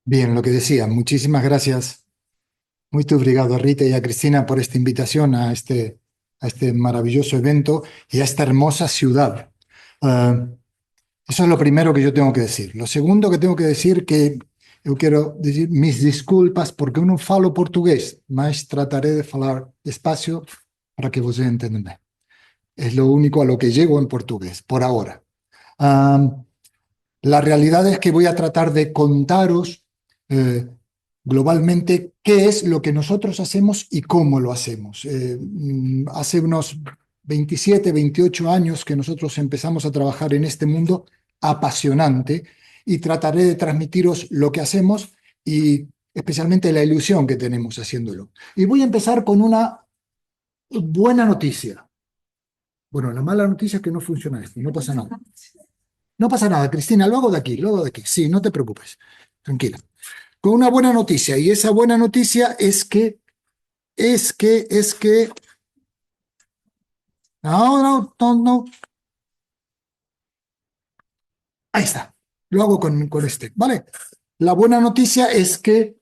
Bien, lo que decía, muchísimas gracias. Muy obrigado a Rita y a Cristina por esta invitación a este maravilloso evento y a esta hermosa ciudad. Ah, Eso es lo primero que yo tengo que decir. Lo segundo que tengo que decir que yo quiero decir mis disculpas porque eu não falo portugués, mas trataré de falar despacio para que vocês entendam. Es lo único a lo que llego en portugués, por ahora. Ah, la realidad es que voy a tratar de contaros globalmente qué es lo que nosotros hacemos y cómo lo hacemos. Hace unos 27, 28 años que nosotros empezamos a trabajar en este mundo apasionante y trataré de transmitiros lo que hacemos y especialmente la ilusión que tenemos haciéndolo. Y voy a empezar con una buena noticia. Bueno, la mala noticia es que no funciona esto, no pasa nada. No pasa nada, Cristina, lo hago de aquí, lo hago de aquí. Sí, no te preocupes, tranquila. Con una buena noticia, y esa buena noticia es que, no, ahí está, lo hago con este, ¿vale? La buena noticia es que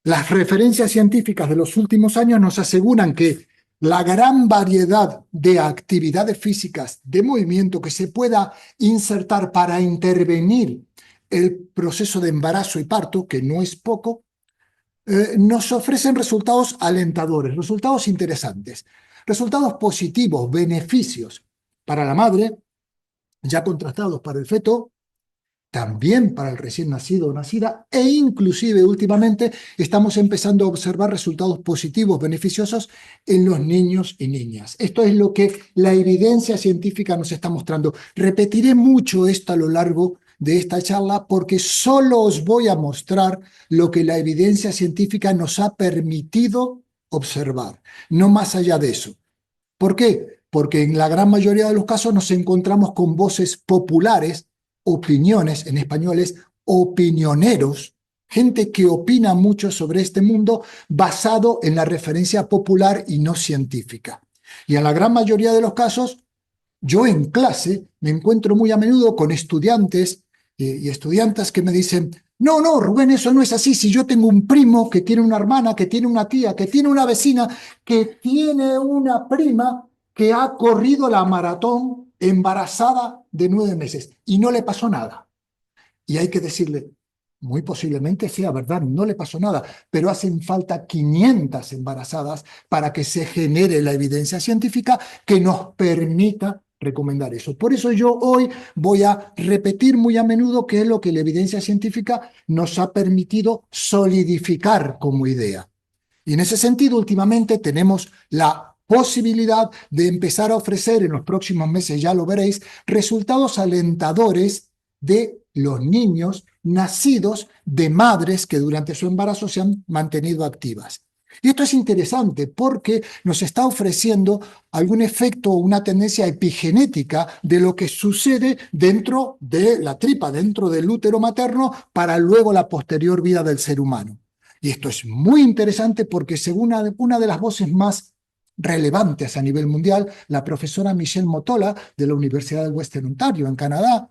las referencias científicas de los últimos años nos aseguran que la gran variedad de actividades físicas de movimiento que se pueda insertar para intervenir el proceso de embarazo y parto, que no es poco, nos ofrecen resultados alentadores, resultados interesantes, resultados positivos, beneficios para la madre, ya contrastados para el feto, también para el recién nacido o nacida, e inclusive últimamente estamos empezando a observar resultados positivos, beneficiosos en los niños y niñas. Esto es lo que la evidencia científica nos está mostrando. Repetiré mucho esto a lo largo de esta charla porque solo os voy a mostrar lo que la evidencia científica nos ha permitido observar, no más allá de eso. ¿Por qué? Porque en la gran mayoría de los casos nos encontramos con voces populares, opiniones, en español es opinioneros, gente que opina mucho sobre este mundo basado en la referencia popular y no científica. Y en la gran mayoría de los casos, yo en clase me encuentro muy a menudo con estudiantes y estudiantas que me dicen, no, no, Rubén, eso no es así. Si yo tengo un primo que tiene una hermana, que tiene una tía, que tiene una vecina, que tiene una prima que ha corrido la maratón embarazada de 9 meses y no le pasó nada. Y hay que decirle, muy posiblemente sea verdad, no le pasó nada, pero hacen falta 500 embarazadas para que se genere la evidencia científica que nos permita recomendar eso. Por eso yo hoy voy a repetir muy a menudo qué es lo que la evidencia científica nos ha permitido solidificar como idea. Y en ese sentido, últimamente tenemos la posibilidad de empezar a ofrecer en los próximos meses, ya lo veréis, resultados alentadores de los niños nacidos de madres que durante su embarazo se han mantenido activas. Y esto es interesante porque nos está ofreciendo algún efecto o una tendencia epigenética de lo que sucede dentro de la tripa, dentro del útero materno, para luego la posterior vida del ser humano. Y esto es muy interesante porque según una de las voces más relevantes a nivel mundial, la profesora Michelle Motola de la Universidad de Western Ontario en Canadá,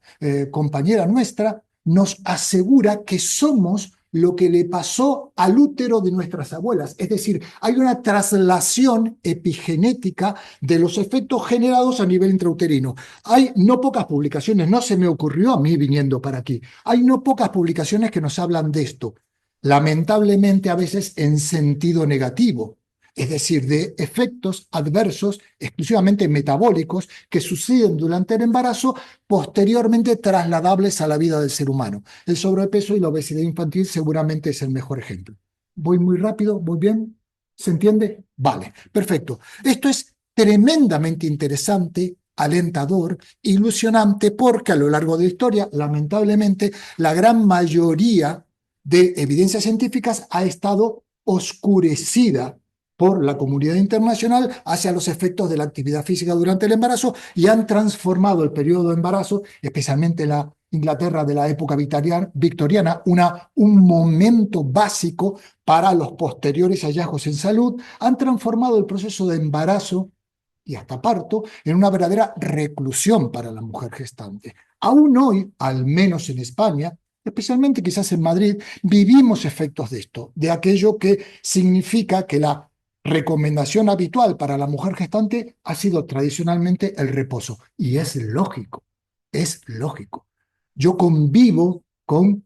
compañera nuestra, nos asegura que somos lo que le pasó al útero de nuestras abuelas. Es decir, hay una traslación epigenética de los efectos generados a nivel intrauterino. Hay no pocas publicaciones, no se me ocurrió a mí viniendo para aquí, hay no pocas publicaciones que nos hablan de esto, lamentablemente a veces en sentido negativo, es decir, de efectos adversos exclusivamente metabólicos que suceden durante el embarazo, posteriormente trasladables a la vida del ser humano. El sobrepeso y la obesidad infantil seguramente es el mejor ejemplo. Voy muy rápido, muy bien, ¿se entiende? Vale, perfecto. Esto es tremendamente interesante, alentador, ilusionante, porque a lo largo de la historia, lamentablemente, la gran mayoría de evidencias científicas ha estado oscurecida por la comunidad internacional hacia los efectos de la actividad física durante el embarazo y han transformado el periodo de embarazo, especialmente la Inglaterra de la época victoriana, un momento básico para los posteriores hallazgos en salud, han transformado el proceso de embarazo y hasta parto en una verdadera reclusión para la mujer gestante. Aún hoy, al menos en España, especialmente quizás en Madrid, vivimos efectos de esto, de aquello que significa que la recomendación habitual para la mujer gestante ha sido tradicionalmente el reposo. Y es lógico, es lógico. Yo convivo con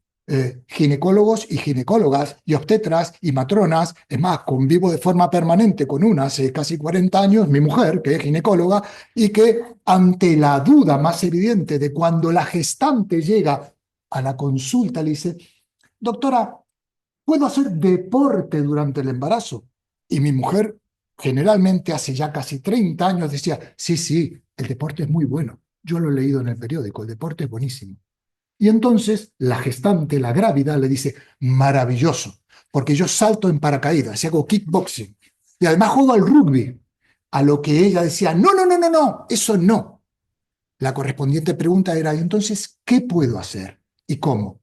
ginecólogos y ginecólogas y obstetras y matronas, es más, convivo de forma permanente con una hace casi 40 años, mi mujer, que es ginecóloga, y que ante la duda más evidente de cuando la gestante llega a la consulta, le dice, doctora, ¿puedo hacer deporte durante el embarazo? Y mi mujer, generalmente hace ya casi 30 años, decía, sí, sí, el deporte es muy bueno. Yo lo he leído en el periódico, el deporte es buenísimo. Y entonces la gestante, la grávida, le dice, maravilloso, porque yo salto en paracaídas y hago kickboxing. Y además juego al rugby. A lo que ella decía, no, no, no, no, no, eso no. La correspondiente pregunta era, entonces, ¿qué puedo hacer? ¿Y cómo?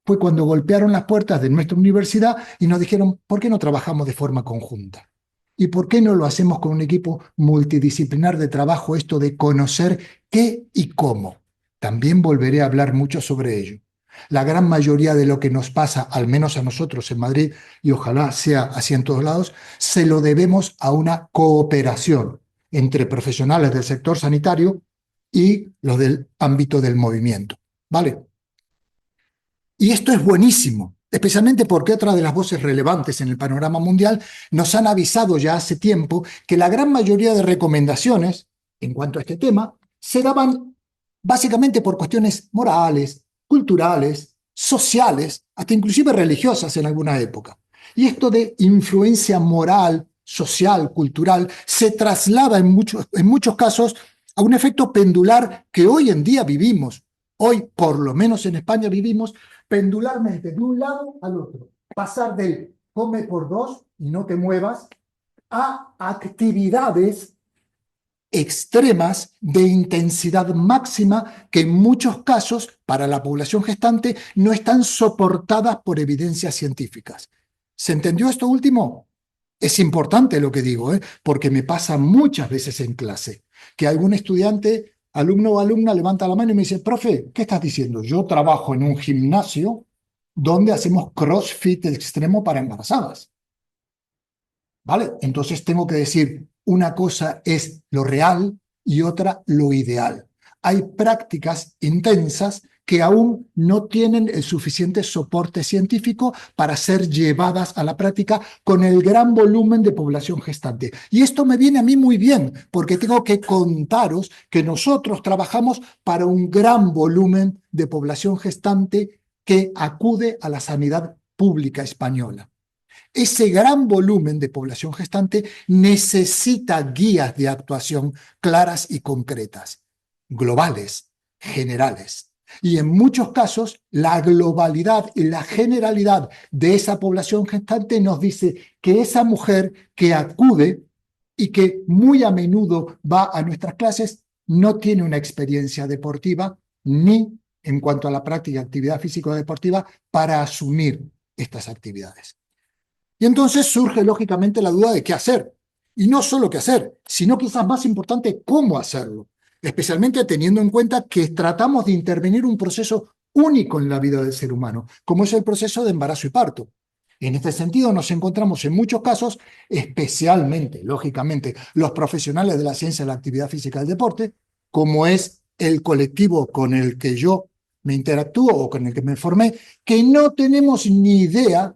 Fue cuando golpearon las puertas de nuestra universidad y nos dijeron, ¿por qué no trabajamos de forma conjunta? ¿Y por qué no lo hacemos con un equipo multidisciplinar de trabajo, esto de conocer qué y cómo? También volveré a hablar mucho sobre ello. La gran mayoría de lo que nos pasa, al menos a nosotros en Madrid, y ojalá sea así en todos lados, se lo debemos a una cooperación entre profesionales del sector sanitario y los del ámbito del movimiento. ¿Vale? Y esto es buenísimo, especialmente porque otra de las voces relevantes en el panorama mundial nos han avisado ya hace tiempo que la gran mayoría de recomendaciones en cuanto a este tema se daban básicamente por cuestiones morales, culturales, sociales, hasta inclusive religiosas en alguna época. Y esto de influencia moral, social, cultural, se traslada en muchos casos a un efecto pendular que hoy en día vivimos. Hoy, por lo menos en España, vivimos pendularmente de un lado al otro. Pasar del come por dos y no te muevas a actividades extremas de intensidad máxima que en muchos casos para la población gestante no están soportadas por evidencias científicas. ¿Se entendió esto último? Es importante lo que digo, porque me pasa muchas veces en clase que algún estudiante, alumno o alumna levanta la mano y me dice, profe, ¿qué estás diciendo? Yo trabajo en un gimnasio donde hacemos CrossFit extremo para embarazadas. ¿Vale? Entonces tengo que decir, una cosa es lo real y otra lo ideal. Hay prácticas intensas que aún no tienen el suficiente soporte científico para ser llevadas a la práctica con el gran volumen de población gestante. Y esto me viene a mí muy bien, porque tengo que contaros que nosotros trabajamos para un gran volumen de población gestante que acude a la sanidad pública española. Ese gran volumen de población gestante necesita guías de actuación claras y concretas, globales, generales. Y en muchos casos, la globalidad y la generalidad de esa población gestante nos dice que esa mujer que acude y que muy a menudo va a nuestras clases no tiene una experiencia deportiva ni en cuanto a la práctica de actividad físico-deportiva para asumir estas actividades. Y entonces surge lógicamente la duda de qué hacer. Y no solo qué hacer, sino quizás más importante, cómo hacerlo. Especialmente teniendo en cuenta que tratamos de intervenir un proceso único en la vida del ser humano, como es el proceso de embarazo y parto. En este sentido nos encontramos en muchos casos, especialmente, lógicamente, los profesionales de la ciencia de la actividad física y del deporte, como es el colectivo con el que yo me interactúo o con el que me formé, que no tenemos ni idea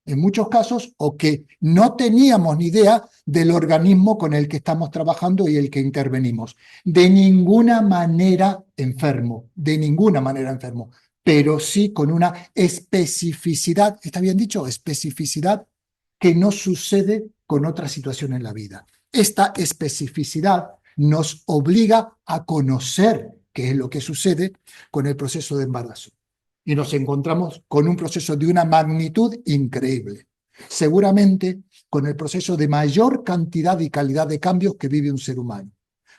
en muchos casos, o que no teníamos ni idea del organismo con el que estamos trabajando y el que intervenimos. De ninguna manera enfermo, de ninguna manera enfermo, pero sí con una especificidad, ¿está bien dicho? Especificidad que no sucede con otra situación en la vida. Esta especificidad nos obliga a conocer qué es lo que sucede con el proceso de embarazo. Y nos encontramos con un proceso de una magnitud increíble. Seguramente con el proceso de mayor cantidad y calidad de cambios que vive un ser humano.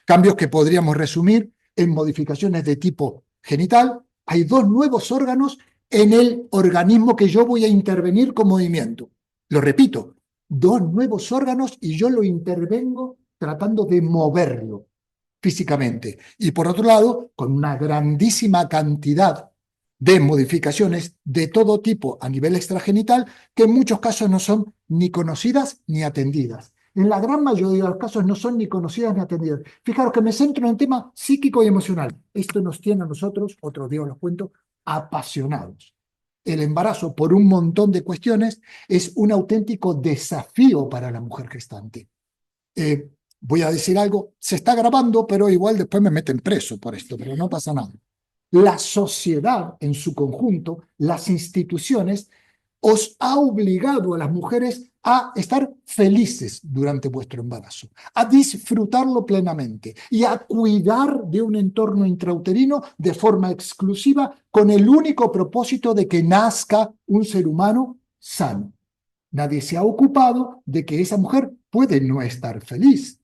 Cambios que podríamos resumir en modificaciones de tipo genital. Hay dos nuevos órganos en el organismo que yo voy a intervenir con movimiento. Lo repito, dos nuevos órganos y yo lo intervengo tratando de moverlo físicamente. Y por otro lado, con una grandísima cantidad de modificaciones de todo tipo a nivel extragenital que en muchos casos no son ni conocidas ni atendidas. En la gran mayoría de los casos no son ni conocidas ni atendidas. Fijaros que me centro en el tema psíquico y emocional. Esto nos tiene a nosotros, otro día os lo cuento, apasionados. El embarazo, por un montón de cuestiones, es un auténtico desafío para la mujer gestante. Voy a decir algo, se está grabando, pero igual después me meten preso por esto, pero no pasa nada. La sociedad en su conjunto, las instituciones, os ha obligado a las mujeres a estar felices durante vuestro embarazo, a disfrutarlo plenamente y a cuidar de un entorno intrauterino de forma exclusiva con el único propósito de que nazca un ser humano sano. Nadie se ha ocupado de que esa mujer puede no estar feliz,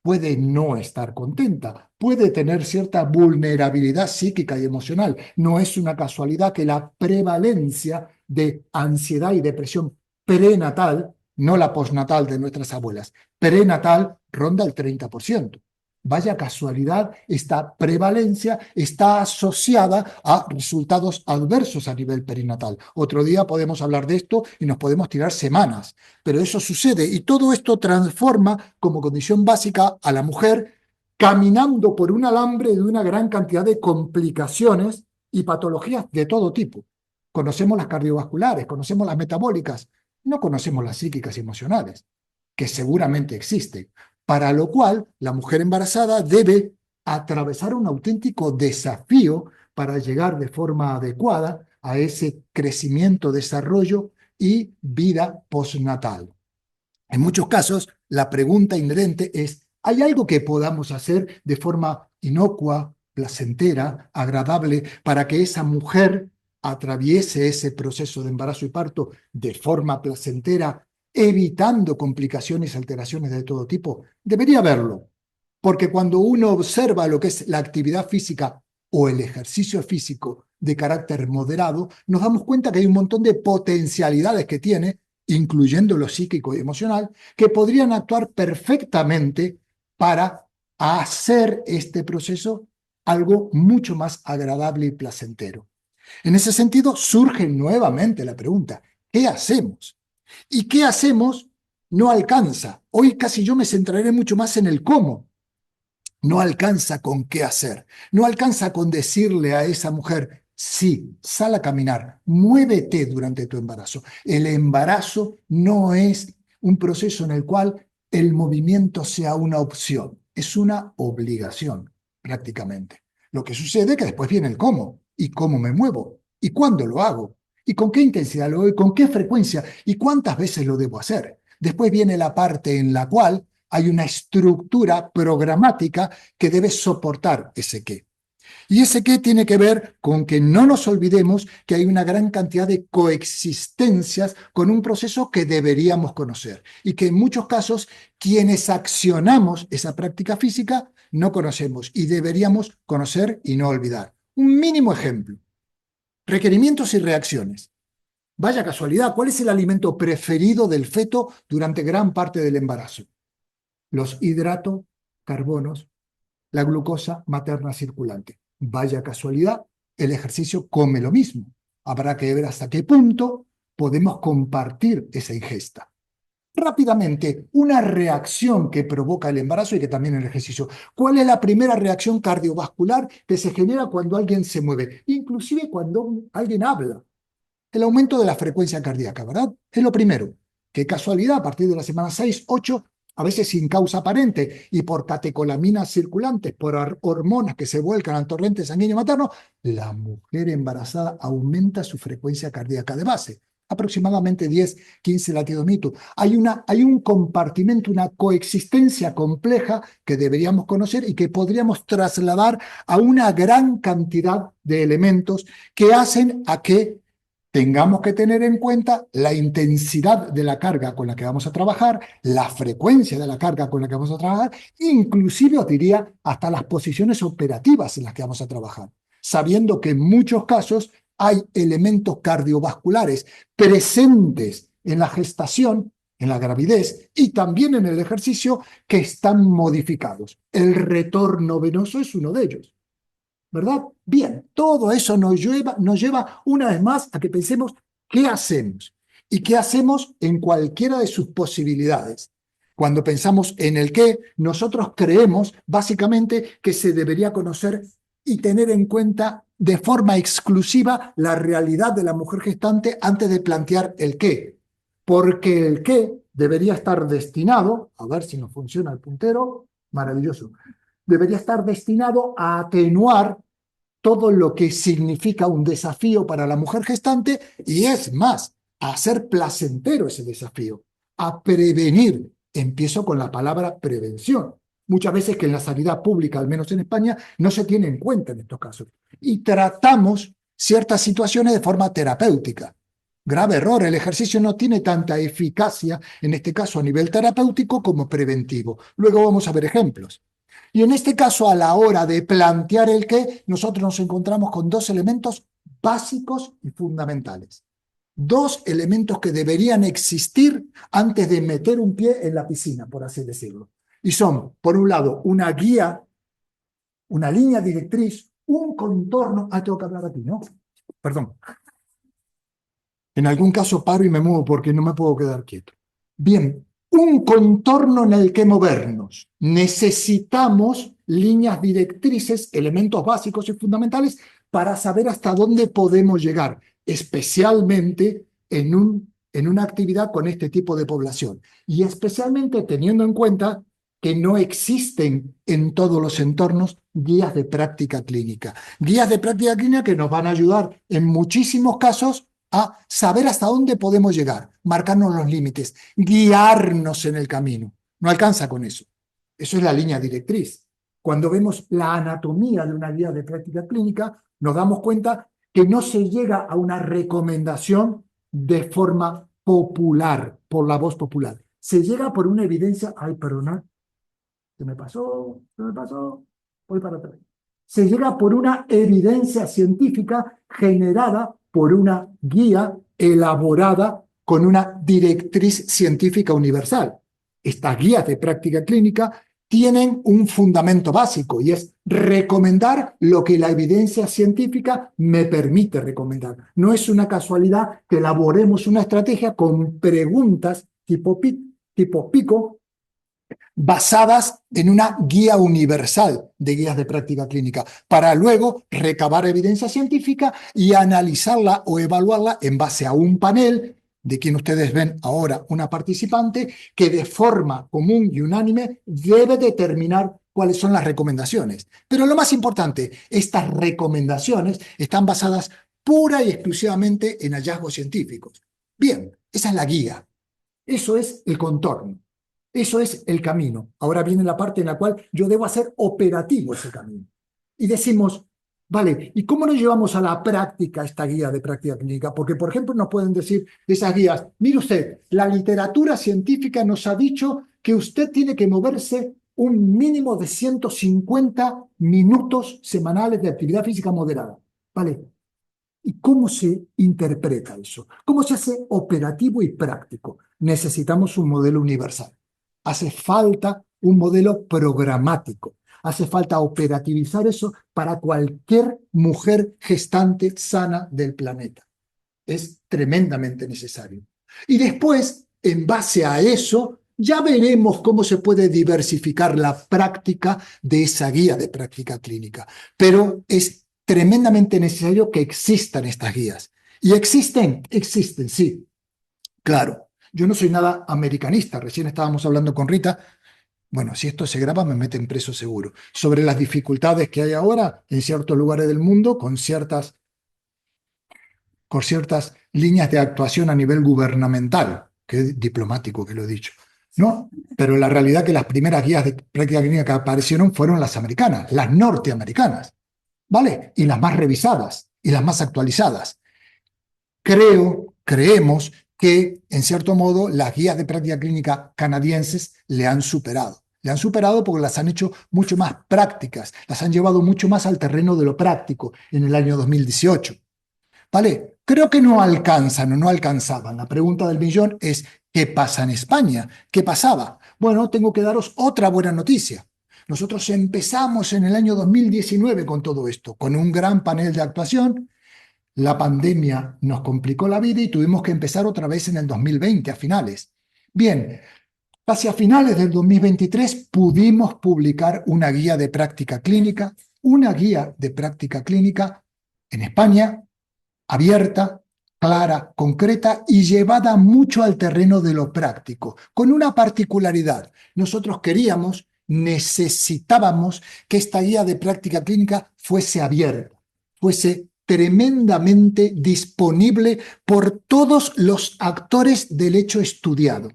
puede no estar contenta, puede tener cierta vulnerabilidad psíquica y emocional. No es una casualidad que la prevalencia de ansiedad y depresión prenatal, no la postnatal de nuestras abuelas, prenatal ronda el 30%. Vaya casualidad, esta prevalencia está asociada a resultados adversos a nivel perinatal. Otro día podemos hablar de esto y nos podemos tirar semanas, pero eso sucede y todo esto transforma como condición básica a la mujer caminando por un alambre de una gran cantidad de complicaciones y patologías de todo tipo. Conocemos las cardiovasculares, conocemos las metabólicas, no conocemos las psíquicas y emocionales, que seguramente existen, para lo cual la mujer embarazada debe atravesar un auténtico desafío para llegar de forma adecuada a ese crecimiento, desarrollo y vida postnatal. En muchos casos, la pregunta inherente es, ¿hay algo que podamos hacer de forma inocua, placentera, agradable, para que esa mujer atraviese ese proceso de embarazo y parto de forma placentera, evitando complicaciones y alteraciones de todo tipo? Debería haberlo, porque cuando uno observa lo que es la actividad física o el ejercicio físico de carácter moderado, nos damos cuenta que hay un montón de potencialidades que tiene, incluyendo lo psíquico y emocional, que podrían actuar perfectamente para hacer este proceso algo mucho más agradable y placentero. En ese sentido, surge nuevamente la pregunta, ¿qué hacemos? ¿Y qué hacemos? No alcanza. Hoy casi yo me centraré mucho más en el cómo. No alcanza con qué hacer. No alcanza con decirle a esa mujer, sí, sal a caminar, muévete durante tu embarazo. El embarazo no es un proceso en el cual el movimiento sea una opción, es una obligación prácticamente. Lo que sucede es que después viene el cómo, y cómo me muevo, y cuándo lo hago, y con qué intensidad lo hago, y con qué frecuencia, y cuántas veces lo debo hacer. Después viene la parte en la cual hay una estructura programática que debe soportar ese qué. Y ese qué tiene que ver con que no nos olvidemos que hay una gran cantidad de coexistencias con un proceso que deberíamos conocer y que en muchos casos quienes accionamos esa práctica física no conocemos y deberíamos conocer y no olvidar. Un mínimo ejemplo, requerimientos y reacciones. Vaya casualidad, ¿cuál es el alimento preferido del feto durante gran parte del embarazo? Los hidratocarbonos, la glucosa materna circulante. Vaya casualidad, el ejercicio come lo mismo. Habrá que ver hasta qué punto podemos compartir esa ingesta. Rápidamente, una reacción que provoca el embarazo y que también el ejercicio. ¿Cuál es la primera reacción cardiovascular que se genera cuando alguien se mueve? Inclusive cuando alguien habla. El aumento de la frecuencia cardíaca, ¿verdad? Es lo primero. Qué casualidad, a partir de la semana 6, 8, a veces sin causa aparente y por catecolaminas circulantes, por hormonas que se vuelcan al torrente sanguíneo materno, la mujer embarazada aumenta su frecuencia cardíaca de base, aproximadamente 10, 15 latidos minuto. Hay un compartimento, una coexistencia compleja que deberíamos conocer y que podríamos trasladar a una gran cantidad de elementos que hacen a que tengamos que tener en cuenta la intensidad de la carga con la que vamos a trabajar, la frecuencia de la carga con la que vamos a trabajar, inclusive os diría hasta las posiciones operativas en las que vamos a trabajar, sabiendo que en muchos casos hay elementos cardiovasculares presentes en la gestación, en la gravidez y también en el ejercicio que están modificados. El retorno venoso es uno de ellos. ¿verdad? Bien, todo eso nos lleva una vez más a que pensemos qué hacemos y qué hacemos en cualquiera de sus posibilidades. Cuando pensamos en el qué, nosotros creemos básicamente que se debería conocer y tener en cuenta de forma exclusiva la realidad de la mujer gestante antes de plantear el qué. Porque el qué debería estar destinado, a ver si nos funciona el puntero, maravilloso, debería estar destinado a atenuar todo lo que significa un desafío para la mujer gestante y es más, a hacer placentero ese desafío, a prevenir. Empiezo con la palabra prevención. Muchas veces que en la sanidad pública, al menos en España, no se tiene en cuenta en estos casos. Y tratamos ciertas situaciones de forma terapéutica. Grave error, el ejercicio no tiene tanta eficacia, en este caso a nivel terapéutico, como preventivo. Luego vamos a ver ejemplos. Y en este caso, a la hora de plantear el qué, nosotros nos encontramos con dos elementos básicos y fundamentales. Dos elementos que deberían existir antes de meter un pie en la piscina, por así decirlo. Y son, por un lado, una guía, una línea directriz, un contorno. Ah, tengo que hablar aquí, ¿no? Perdón. En algún caso paro y me muevo porque no me puedo quedar quieto. Bien, un contorno en el que movernos. Necesitamos líneas directrices, elementos básicos y fundamentales para saber hasta dónde podemos llegar, especialmente en una actividad con este tipo de población. Y especialmente teniendo en cuenta que no existen en todos los entornos guías de práctica clínica. Guías de práctica clínica que nos van a ayudar en muchísimos casos a saber hasta dónde podemos llegar, marcarnos los límites, guiarnos en el camino. No alcanza con eso. Eso es la línea directriz. Cuando vemos la anatomía de una guía de práctica clínica, nos damos cuenta que no se llega a una recomendación de forma popular, por la voz popular. Se llega por una evidencia, ay, perdonad, se me pasó, voy para atrás. Se llega por una evidencia científica generada por una guía elaborada con una directriz científica universal. Estas guías de práctica clínica tienen un fundamento básico y es recomendar lo que la evidencia científica me permite recomendar. No es una casualidad que elaboremos una estrategia con preguntas tipo pico basadas en una guía universal de guías de práctica clínica, para luego recabar evidencia científica y analizarla o evaluarla en base a un panel, de quien ustedes ven ahora una participante, que de forma común y unánime debe determinar cuáles son las recomendaciones. Pero lo más importante, estas recomendaciones están basadas pura y exclusivamente en hallazgos científicos. Bien, esa es la guía. Eso es el contorno. Eso es el camino. Ahora viene la parte en la cual yo debo hacer operativo ese camino. Y decimos, vale, ¿y cómo nos llevamos a la práctica esta guía de práctica clínica? Porque, por ejemplo, nos pueden decir esas guías, mire usted, la literatura científica nos ha dicho que usted tiene que moverse un mínimo de 150 minutos semanales de actividad física moderada. Vale, ¿y cómo se interpreta eso? ¿Cómo se hace operativo y práctico? Necesitamos un modelo universal. Hace falta un modelo programático. Hace falta operativizar eso para cualquier mujer gestante sana del planeta. Es tremendamente necesario. Y después, en base a eso, ya veremos cómo se puede diversificar la práctica de esa guía de práctica clínica. Pero es tremendamente necesario que existan estas guías. ¿Y existen? Existen, sí. Claro, yo no soy nada americanista. Recién estábamos hablando con Rita. Bueno, si esto se graba me meten preso seguro. Sobre las dificultades que hay ahora en ciertos lugares del mundo con ciertas líneas de actuación a nivel gubernamental, que es diplomático que lo he dicho, ¿no? Pero la realidad es que las primeras guías de práctica clínica que aparecieron fueron las americanas, las norteamericanas, ¿vale? Y las más revisadas y las más actualizadas. Creemos que, en cierto modo, las guías de práctica clínica canadienses le han superado. Le han superado porque las han hecho mucho más prácticas, las han llevado mucho más al terreno de lo práctico en el año 2018. ¿Vale? Creo que no alcanzan o no alcanzaban. La pregunta del millón es, ¿qué pasa en España? ¿Qué pasaba? Bueno, tengo que daros otra buena noticia. Nosotros empezamos en el año 2019 con todo esto, con un gran panel de actuación. La pandemia nos complicó la vida y tuvimos que empezar otra vez en el 2020, a finales. Bien, hacia finales del 2023 pudimos publicar una guía de práctica clínica, en España, abierta, clara, concreta y llevada mucho al terreno de lo práctico, con una particularidad. Nosotros necesitábamos que esta guía de práctica clínica fuese abierta, fuese tremendamente disponible por todos los actores del hecho estudiado.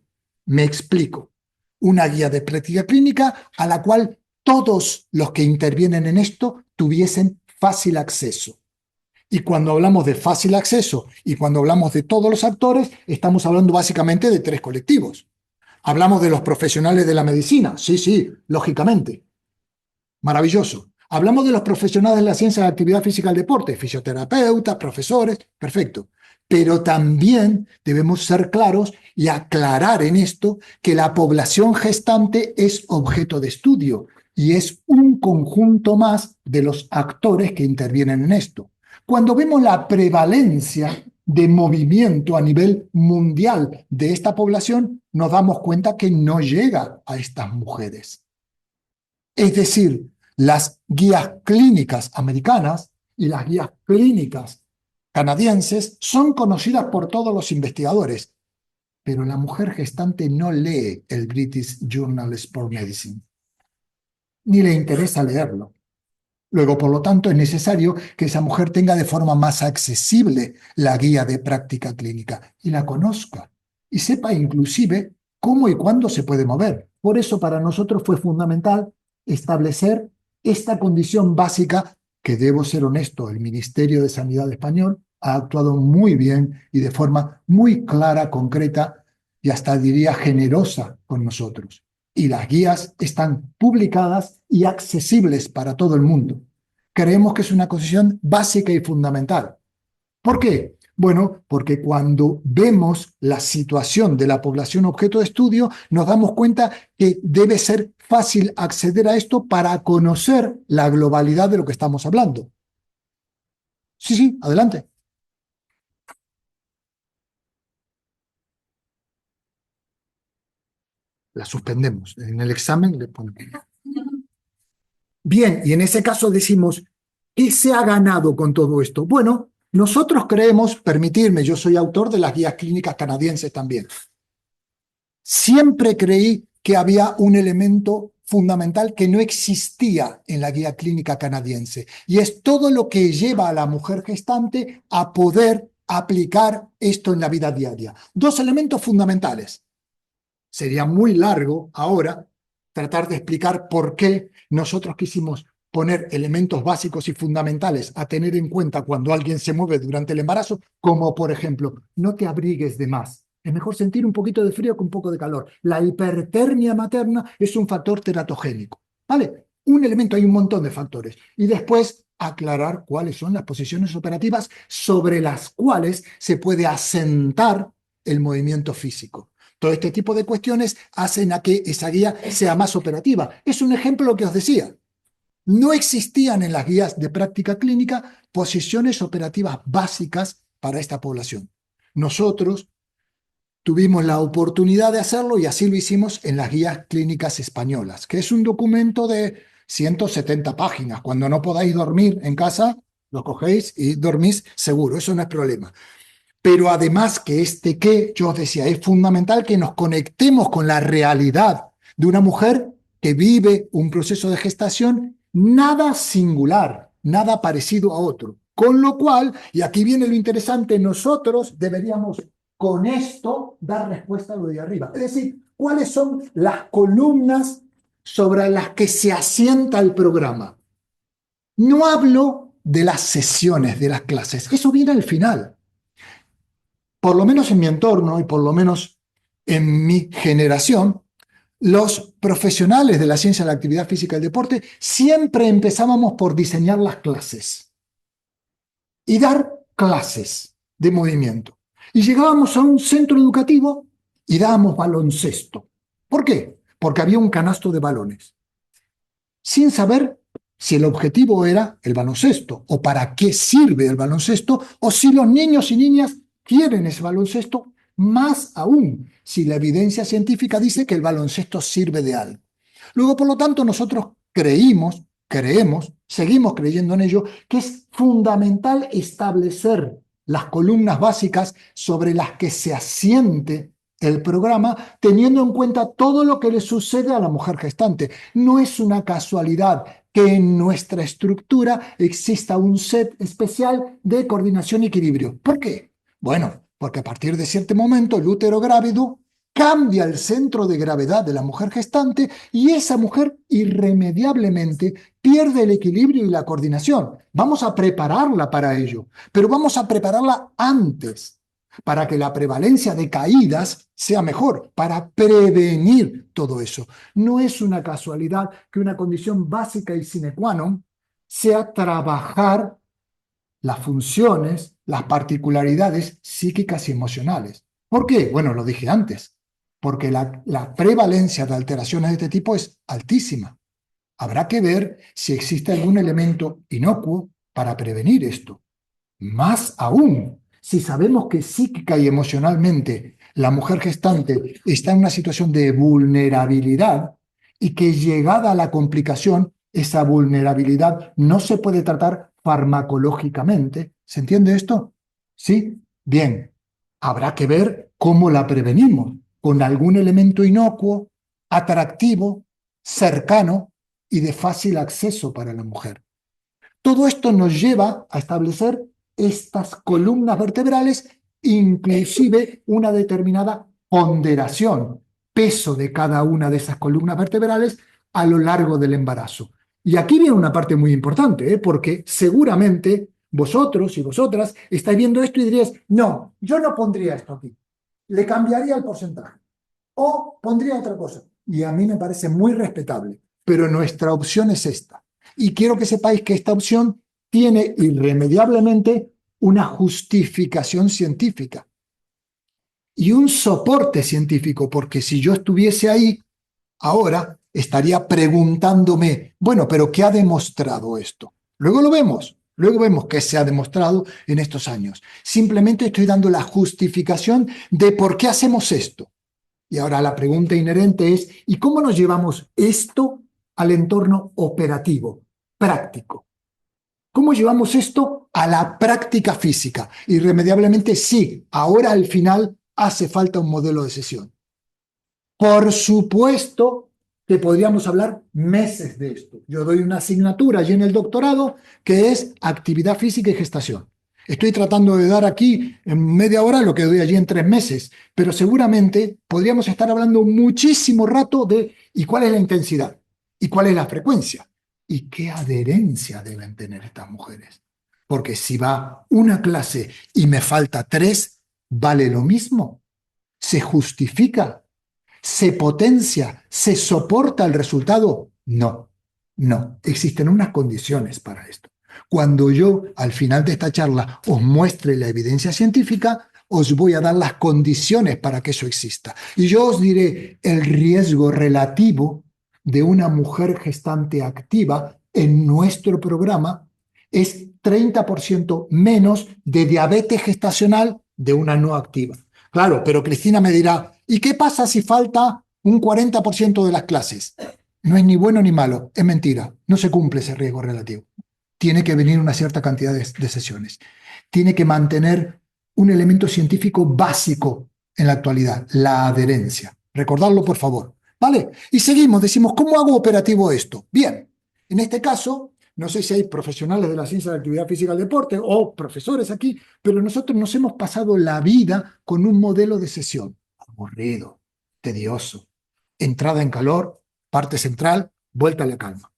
Me explico. Una guía de práctica clínica a la cual todos los que intervienen en esto tuviesen fácil acceso. Y cuando hablamos de fácil acceso y cuando hablamos de todos los actores, estamos hablando básicamente de tres colectivos. Hablamos de los profesionales de la medicina, sí, lógicamente. Maravilloso. Hablamos de los profesionales de la ciencia de la actividad física y el deporte, fisioterapeutas, profesores, perfecto. Pero también debemos ser claros y aclarar en esto que la población gestante es objeto de estudio y es un conjunto más de los actores que intervienen en esto. Cuando vemos la prevalencia de movimiento a nivel mundial de esta población, nos damos cuenta que no llega a estas mujeres. Es decir, las guías clínicas americanas y las guías clínicas canadienses son conocidas por todos los investigadores, pero la mujer gestante no lee el British Journal of Sport Medicine, ni le interesa leerlo. Luego, por lo tanto, es necesario que esa mujer tenga de forma más accesible la guía de práctica clínica y la conozca y sepa inclusive cómo y cuándo se puede mover. Por eso para nosotros fue fundamental establecer esta condición básica que, debo ser honesto, el Ministerio de Sanidad español ha actuado muy bien y de forma muy clara, concreta y hasta diría generosa con nosotros. Y las guías están publicadas y accesibles para todo el mundo. Creemos que es una condición básica y fundamental. ¿Por qué? Bueno, porque cuando vemos la situación de la población objeto de estudio, nos damos cuenta que debe ser fácil acceder a esto para conocer la globalidad de lo que estamos hablando. Sí, adelante. La suspendemos. En el examen le ponemos. Bien, y en ese caso decimos, ¿qué se ha ganado con todo esto? Bueno, nosotros creemos, permitirme, yo soy autor de las guías clínicas canadienses también. Siempre creí que había un elemento fundamental que no existía en la guía clínica canadiense, y es todo lo que lleva a la mujer gestante a poder aplicar esto en la vida diaria. Dos elementos fundamentales. Sería muy largo ahora tratar de explicar por qué nosotros quisimos poner elementos básicos y fundamentales a tener en cuenta cuando alguien se mueve durante el embarazo, como por ejemplo, no te abrigues de más. Es mejor sentir un poquito de frío que un poco de calor. La hipertermia materna es un factor teratogénico. ¿Vale? Un elemento, hay un montón de factores. Y después aclarar cuáles son las posiciones operativas sobre las cuales se puede asentar el movimiento físico. Todo este tipo de cuestiones hacen a que esa guía sea más operativa. Es un ejemplo lo que os decía. No existían en las guías de práctica clínica posiciones operativas básicas para esta población. Nosotros tuvimos la oportunidad de hacerlo y así lo hicimos en las guías clínicas españolas, que es un documento de 170 páginas. Cuando no podáis dormir en casa, lo cogéis y dormís seguro, eso no es problema. Pero además que yo os decía, es fundamental que nos conectemos con la realidad de una mujer que vive un proceso de gestación nada singular, nada parecido a otro. Con lo cual, y aquí viene lo interesante, nosotros deberíamos con esto dar respuesta a lo de arriba. Es decir, ¿cuáles son las columnas sobre las que se asienta el programa? No hablo de las sesiones, de las clases, eso viene al final. Por lo menos en mi entorno y por lo menos en mi generación, los profesionales de la ciencia de la actividad física y el deporte siempre empezábamos por diseñar las clases y dar clases de movimiento. Y llegábamos a un centro educativo y dábamos baloncesto. ¿Por qué? Porque había un canasto de balones. sin saber si el objetivo era el baloncesto o para qué sirve el baloncesto o si los niños y niñas quieren ese baloncesto, más aún si la evidencia científica dice que el baloncesto sirve de algo. Luego, por lo tanto, nosotros creemos, seguimos creyendo en ello, que es fundamental establecer las columnas básicas sobre las que se asiente el programa, teniendo en cuenta todo lo que le sucede a la mujer gestante. No es una casualidad que en nuestra estructura exista un set especial de coordinación y equilibrio. ¿Por qué? Bueno, porque a partir de cierto momento el útero grávido cambia el centro de gravedad de la mujer gestante y esa mujer irremediablemente pierde el equilibrio y la coordinación. Vamos a prepararla para ello, pero vamos a prepararla antes, para que la prevalencia de caídas sea mejor, para prevenir todo eso. No es una casualidad que una condición básica y sine qua non sea trabajar las funciones, las particularidades psíquicas y emocionales. ¿Por qué? Bueno, lo dije antes, porque la prevalencia de alteraciones de este tipo es altísima. Habrá que ver si existe algún elemento inocuo para prevenir esto. Más aún, si sabemos que psíquica y emocionalmente la mujer gestante está en una situación de vulnerabilidad y que llegada a la complicación, esa vulnerabilidad no se puede tratar farmacológicamente. ¿Se entiende esto? ¿Sí? Bien. Habrá que ver cómo la prevenimos, con algún elemento inocuo, atractivo, cercano y de fácil acceso para la mujer. Todo esto nos lleva a establecer estas columnas vertebrales, inclusive una determinada ponderación, peso de cada una de esas columnas vertebrales a lo largo del embarazo. Y aquí viene una parte muy importante, porque seguramente vosotros y vosotras estáis viendo esto y diréis, no, yo no pondría esto aquí, le cambiaría el porcentaje o pondría otra cosa. Y a mí me parece muy respetable, pero nuestra opción es esta. Y quiero que sepáis que esta opción tiene irremediablemente una justificación científica y un soporte científico, porque si yo estuviese ahí, ahora estaría preguntándome, bueno, pero ¿qué ha demostrado esto? Luego vemos qué se ha demostrado en estos años. Simplemente estoy dando la justificación de por qué hacemos esto. Y ahora la pregunta inherente es, ¿y cómo nos llevamos esto al entorno operativo, práctico? ¿Cómo llevamos esto a la práctica física? Irremediablemente sí, ahora al final hace falta un modelo de sesión. Por supuesto que podríamos hablar meses de esto. Yo doy una asignatura allí en el doctorado que es actividad física y gestación. Estoy tratando de dar aquí en media hora lo que doy allí en 3 meses, pero seguramente podríamos estar hablando muchísimo rato de ¿y cuál es la intensidad? ¿Y cuál es la frecuencia? ¿Y qué adherencia deben tener estas mujeres? Porque si va una clase y me falta 3, ¿vale lo mismo? ¿Se justifica? ¿Se potencia? ¿Se soporta el resultado? No, no. Existen unas condiciones para esto. Cuando yo, al final de esta charla, os muestre la evidencia científica, os voy a dar las condiciones para que eso exista. Y yo os diré el riesgo relativo de una mujer gestante activa en nuestro programa es 30% menos de diabetes gestacional de una no activa. Claro, pero Cristina me dirá, ¿y qué pasa si falta un 40% de las clases? No es ni bueno ni malo, es mentira, no se cumple ese riesgo relativo. Tiene que venir una cierta cantidad de sesiones. Tiene que mantener un elemento científico básico en la actualidad, la adherencia. Recordadlo, por favor. ¿Vale? Y seguimos, decimos, ¿cómo hago operativo esto? Bien, en este caso, no sé si hay profesionales de la ciencia de la actividad física del deporte o profesores aquí, pero nosotros nos hemos pasado la vida con un modelo de sesión aburrido, tedioso. Entrada en calor, parte central, vuelta a la calma.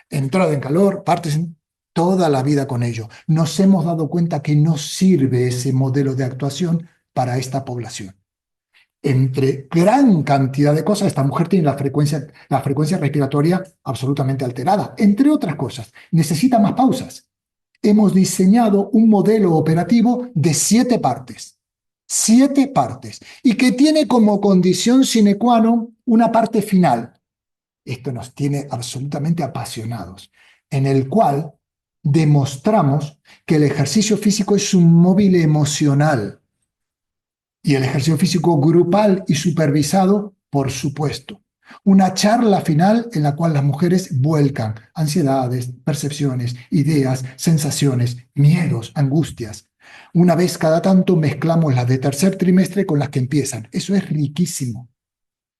Entrada en calor, parte central, toda la vida con ello. Nos hemos dado cuenta que no sirve ese modelo de actuación para esta población. Entre gran cantidad de cosas, esta mujer tiene la frecuencia respiratoria absolutamente alterada. Entre otras cosas, necesita más pausas. Hemos diseñado un modelo operativo de 7 partes. 7 partes. Y que tiene como condición sine qua non una parte final. esto nos tiene absolutamente apasionados, en el cual demostramos que el ejercicio físico es un móvil emocional y el ejercicio físico grupal y supervisado, por supuesto. Una charla final en la cual las mujeres vuelcan ansiedades, percepciones, ideas, sensaciones, miedos, angustias. Una vez cada tanto mezclamos las de tercer trimestre con las que empiezan. Eso es riquísimo.